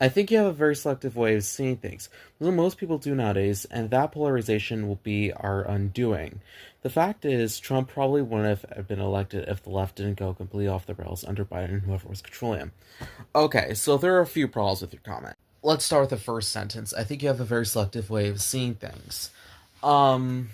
I think you have a very selective way of seeing things. That's what most people do nowadays, and that polarization will be our undoing. The fact is, Trump probably wouldn't have been elected if the left didn't go completely off the rails under Biden and whoever was controlling him. Okay, so there are a few problems with your comment. Let's start with the first sentence. I think you have a very selective way of seeing things. Um,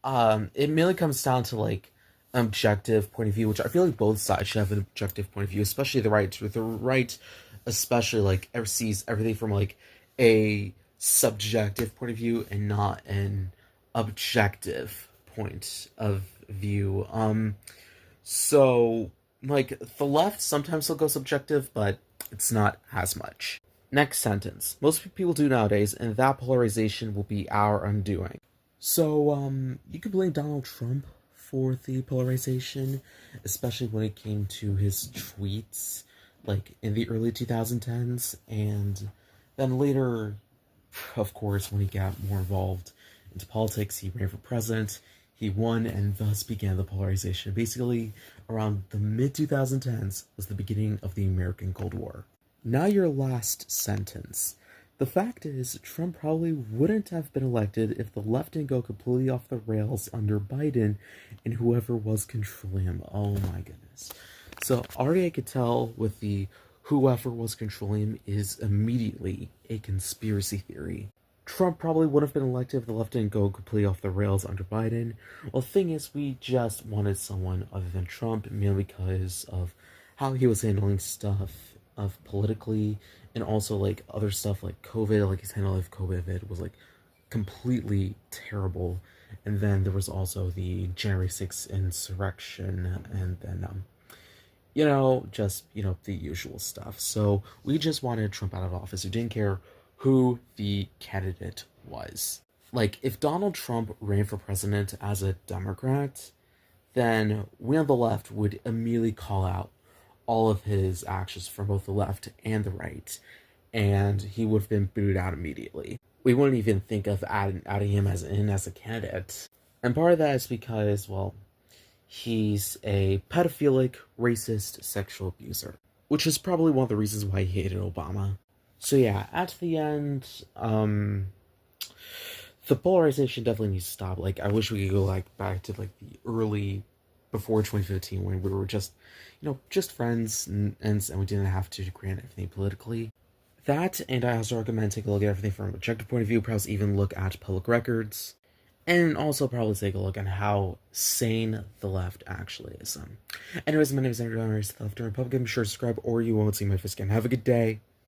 it mainly comes down to like objective point of view, which I feel like both sides should have an objective point of view, especially the right. With the right, especially like ever sees everything from like a subjective point of view and not an objective point of view. So like the left sometimes will go subjective, but it's not as much. Next sentence. Most people do nowadays, and that polarization will be our undoing. So, you could blame Donald Trump for the polarization, especially when it came to his tweets, like in the early 2010s, and then later, of course, when he got more involved into politics, he ran for president, he won, and thus began the polarization. Basically, around the mid 2010s was the beginning of the American Cold War. Now, your last sentence. The fact is, Trump probably wouldn't have been elected if the left didn't go completely off the rails under Biden and whoever was controlling him. Oh my goodness. So, already I could tell with the whoever was controlling him is immediately a conspiracy theory. Trump probably would have been elected if the left didn't go completely off the rails under Biden. Well, the thing is, we just wanted someone other than Trump, mainly because of how he was handling stuff of politically, and also like other stuff like COVID, like his handling of COVID was like completely terrible. And then there was also the January 6th insurrection, and then just the usual stuff. So we just wanted Trump out of office. We didn't care who the candidate was. Like if Donald Trump ran for president as a Democrat, then we on the left would immediately call out all of his actions from both the left and the right, and he would have been booted out immediately. We wouldn't even think of adding him as a candidate. And part of that is because, well, he's a pedophilic, racist, sexual abuser, which is probably one of the reasons why he hated Obama. So yeah, at the end, the polarization definitely needs to stop. Like, I wish we could go like back to like the early before 2015 when we were just, just friends and we didn't have to grant everything politically. That, and I also recommend take a look at everything from an objective point of view, perhaps even look at public records, and also probably take a look at how sane the left actually is. Anyways, my name is Andrew Ramirez, the Left Republican. Be sure to subscribe or you won't see my face again. Have a good day.